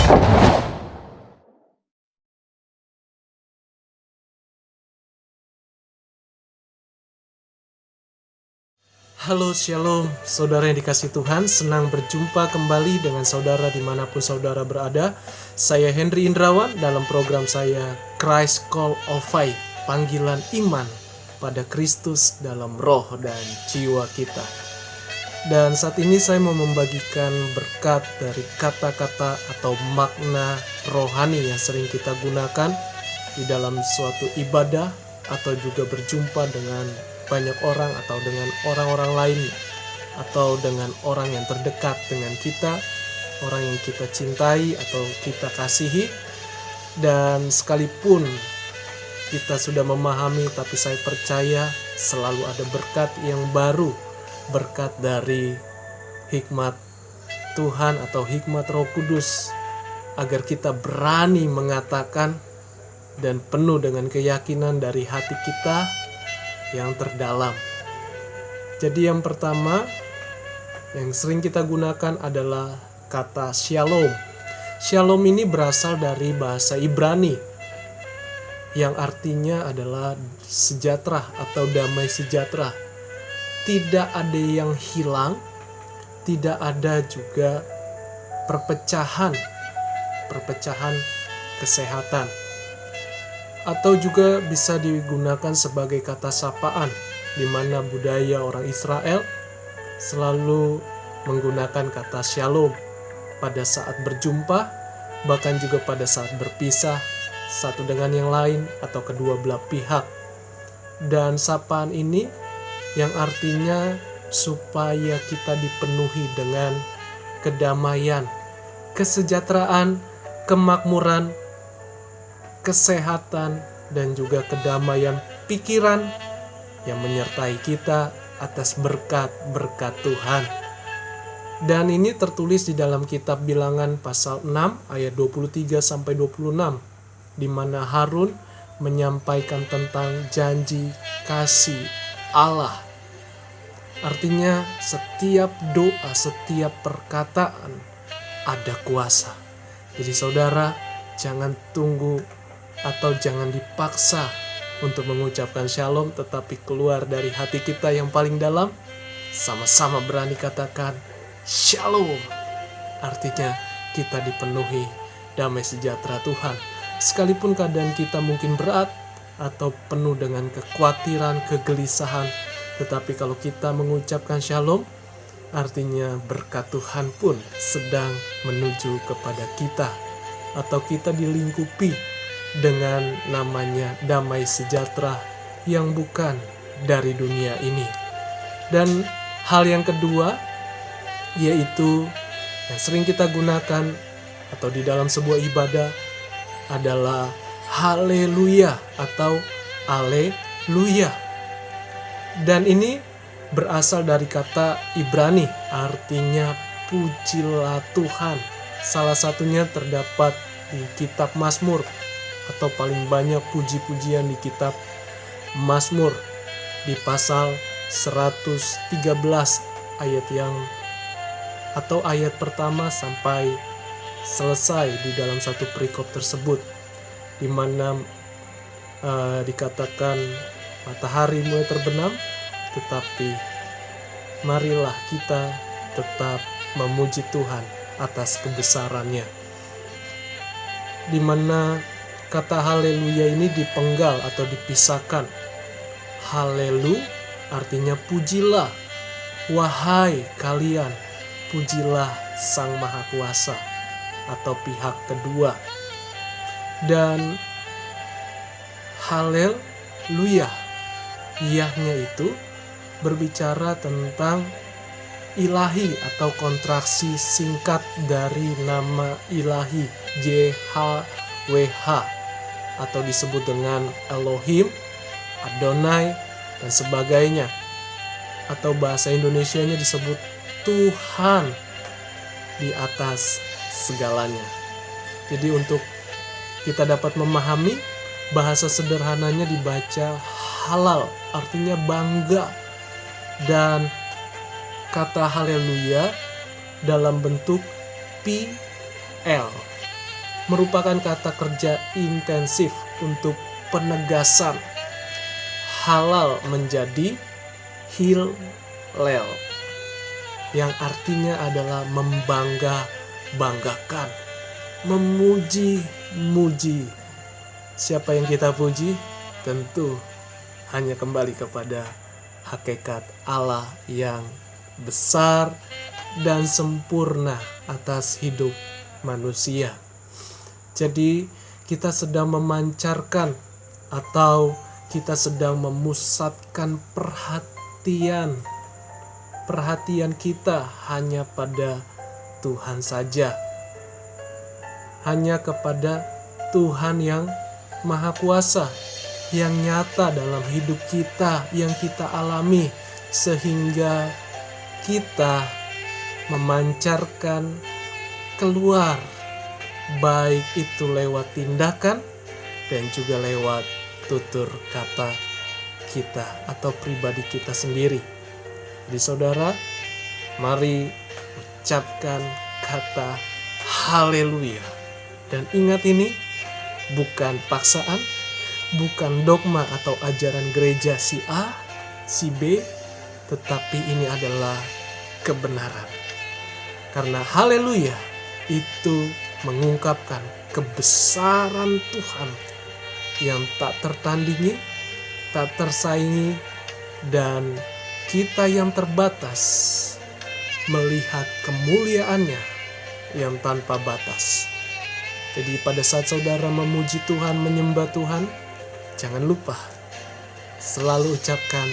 Halo Shalom, saudara yang dikasih Tuhan, senang berjumpa kembali dengan saudara dimanapun saudara berada. Saya Henry Indrawan dalam program saya Christ Call of Faith, panggilan iman pada Kristus dalam roh dan jiwa kita. Dan saat ini saya mau membagikan berkat dari kata-kata atau makna rohani yang sering kita gunakan di dalam suatu ibadah atau juga berjumpa dengan banyak orang atau dengan orang-orang lain atau dengan orang yang terdekat dengan kita, orang yang kita cintai atau kita kasihi. Dan sekalipun kita sudah memahami, tapi saya percaya selalu ada berkat yang baru, berkat dari hikmat Tuhan atau hikmat Roh Kudus, agar kita berani mengatakan dan penuh dengan keyakinan dari hati kita yang terdalam. Jadi yang pertama yang sering kita gunakan adalah kata shalom. Shalom ini berasal dari bahasa Ibrani yang artinya adalah sejahtera atau damai sejahtera. Tidak ada yang hilang, tidak ada juga perpecahan kesehatan. Atau juga bisa digunakan sebagai kata sapaan, di mana budaya orang Israel selalu menggunakan kata shalom pada saat berjumpa, bahkan juga pada saat berpisah satu dengan yang lain atau kedua belah pihak. Dan sapaan ini yang artinya supaya kita dipenuhi dengan kedamaian, kesejahteraan, kemakmuran, kesehatan, dan juga kedamaian pikiran yang menyertai kita atas berkat-berkat Tuhan. Dan ini tertulis di dalam kitab Bilangan pasal 6 ayat 23 sampai 26, di mana Harun menyampaikan tentang janji kasih Allah. Artinya setiap doa, setiap perkataan ada kuasa. Jadi saudara, jangan tunggu atau jangan dipaksa untuk mengucapkan shalom, tetapi keluar dari hati kita yang paling dalam, sama-sama berani katakan shalom. Artinya kita dipenuhi damai sejahtera Tuhan. Sekalipun keadaan kita mungkin berat atau penuh dengan kekhawatiran, kegelisahan, tetapi kalau kita mengucapkan shalom, artinya berkat Tuhan pun sedang menuju kepada kita, atau kita dilingkupi dengan namanya damai sejahtera yang bukan dari dunia ini. Dan hal yang kedua, yaitu yang sering kita gunakan atau di dalam sebuah ibadah adalah haleluya atau aleluya. Dan ini berasal dari kata Ibrani, artinya pujilah Tuhan. Salah satunya terdapat di kitab Mazmur, atau paling banyak puji-pujian di kitab Mazmur di pasal 113 ayat pertama sampai selesai di dalam satu perikop tersebut, di mana dikatakan matahari mulai terbenam, tetapi marilah kita tetap memuji Tuhan atas kebesarannya. Di mana kata haleluya ini dipenggal atau dipisahkan. Halelu artinya pujilah, wahai kalian, pujilah Sang Maha Kuasa atau pihak kedua. Dan haleluya, yahnya itu berbicara tentang ilahi atau kontraksi singkat dari nama ilahi JHWH, atau disebut dengan Elohim, Adonai, dan sebagainya. Atau bahasa Indonesianya disebut Tuhan di atas segalanya. Jadi untuk kita dapat memahami, bahasa sederhananya dibaca halal, artinya bangga. Dan kata haleluya dalam bentuk PL merupakan kata kerja intensif untuk penegasan halal menjadi hillel, yang artinya adalah membangga-banggakan, memuji-muji. Siapa yang kita puji? Tentu hanya kembali kepada hakikat Allah yang besar dan sempurna atas hidup manusia. Jadi kita sedang memancarkan atau kita sedang memusatkan perhatian kita hanya pada Tuhan saja, hanya kepada Tuhan yang Maha Kuasa, yang nyata dalam hidup kita, yang kita alami, sehingga kita memancarkan keluar, baik itu lewat tindakan dan juga lewat tutur kata kita atau pribadi kita sendiri. Jadi saudara, mari ucapkan kata haleluya. Dan ingat, ini bukan paksaan, bukan dogma atau ajaran gereja si A, si B, tetapi ini adalah kebenaran. Karena haleluya itu mengungkapkan kebesaran Tuhan yang tak tertandingi, tak tersaingi, dan kita yang terbatas melihat kemuliaannya yang tanpa batas. Jadi pada saat saudara memuji Tuhan, menyembah Tuhan, jangan lupa selalu ucapkan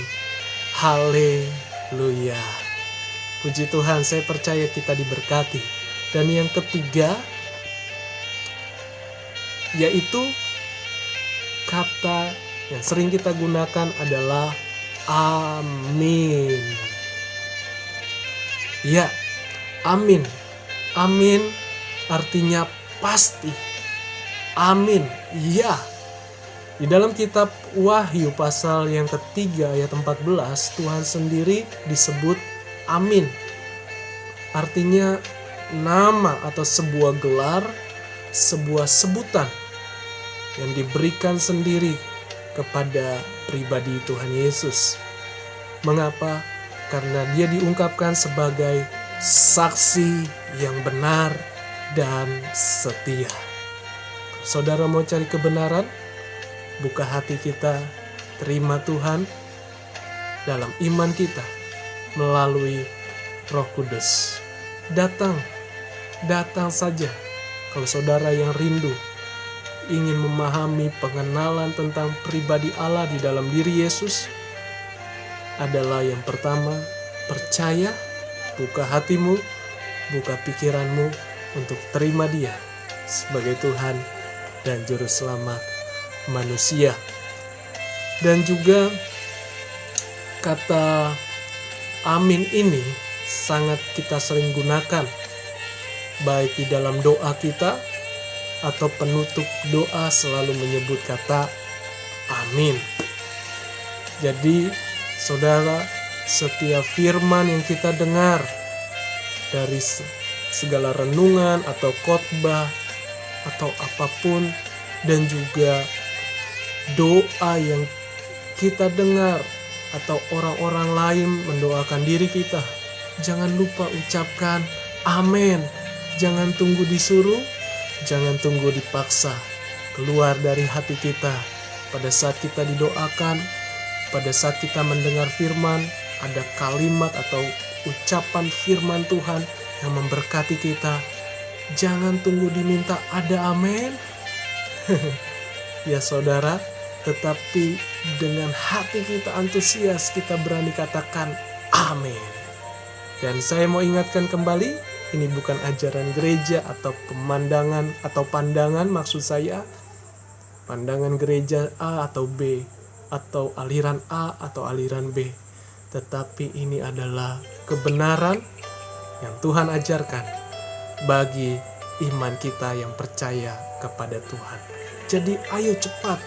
haleluya. Puji Tuhan, saya percaya kita diberkati. Dan yang ketiga, yaitu kata yang sering kita gunakan adalah amin. Ya, amin. Amin artinya pasti. Amin, ya. Di dalam kitab Wahyu pasal yang ketiga ayat 14, Tuhan sendiri disebut amin. Artinya nama atau sebuah gelar, sebuah sebutan yang diberikan sendiri kepada pribadi Tuhan Yesus. Mengapa? Karena dia diungkapkan sebagai saksi yang benar dan setia. Saudara mau cari kebenaran? Buka hati kita, terima Tuhan dalam iman kita melalui Roh Kudus. Datang saja. Kalau saudara yang rindu ingin memahami pengenalan tentang pribadi Allah di dalam diri Yesus, adalah yang pertama, percaya, buka hatimu, buka pikiranmu untuk terima Dia sebagai Tuhan dan Juru Selamat manusia. Dan juga kata amin ini sangat kita sering gunakan, baik di dalam doa kita atau penutup doa selalu menyebut kata amin. Jadi saudara, setiap firman yang kita dengar dari segala renungan atau khotbah atau apapun, dan juga doa yang kita dengar atau orang-orang lain mendoakan diri kita, jangan lupa ucapkan amin. Jangan tunggu disuruh, jangan tunggu dipaksa. Keluar dari hati kita. Pada saat kita didoakan, pada saat kita mendengar firman, ada kalimat atau ucapan firman Tuhan yang memberkati kita. Jangan tunggu diminta ada amin. Ya saudara, tetapi dengan hati kita antusias, kita berani katakan amin. Dan saya mau ingatkan kembali, ini bukan ajaran gereja atau pemandangan atau pandangan, maksud saya pandangan gereja A atau B, atau aliran A atau aliran B. Tetapi ini adalah kebenaran yang Tuhan ajarkan bagi iman kita yang percaya kepada Tuhan. Jadi ayo cepat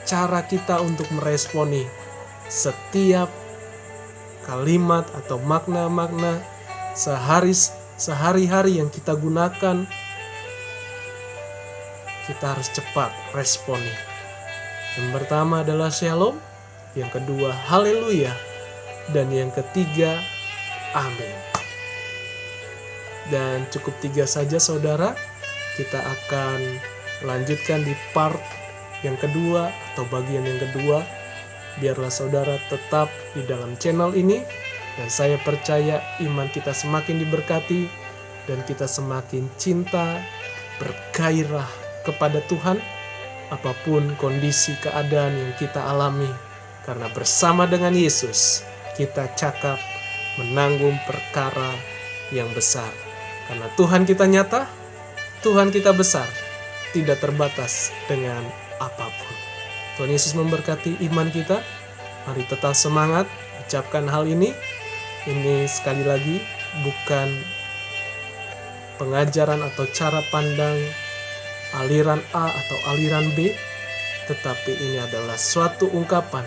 cara kita untuk meresponi setiap kalimat atau makna-makna sehari-hari yang kita gunakan kita harus cepat responnya. Yang pertama adalah shalom, yang kedua haleluya, dan yang ketiga amin. Dan cukup 3 saja saudara. Kita akan lanjutkan di part yang kedua atau bagian yang kedua. Biarlah saudara tetap di dalam channel ini, dan saya percaya iman kita semakin diberkati dan kita semakin cinta, bergairah kepada Tuhan apapun kondisi keadaan yang kita alami, karena bersama dengan Yesus kita cakap menanggung perkara yang besar. Karena Tuhan kita nyata, Tuhan kita besar, tidak terbatas dengan apapun. Tuhan Yesus memberkati iman kita. Mari tetap semangat ucapkan hal ini. Ini sekali lagi bukan pengajaran atau cara pandang aliran A atau aliran B, tetapi ini adalah suatu ungkapan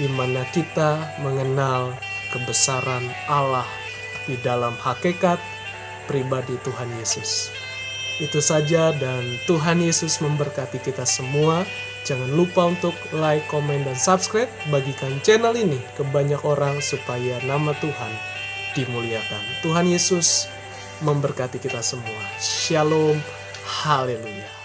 di mana kita mengenal kebesaran Allah di dalam hakikat pribadi Tuhan Yesus. Itu saja, dan Tuhan Yesus memberkati kita semua. Jangan lupa untuk like, komen, dan subscribe. Bagikan channel ini ke banyak orang supaya nama Tuhan dimuliakan. Tuhan Yesus memberkati kita semua. Shalom, haleluya.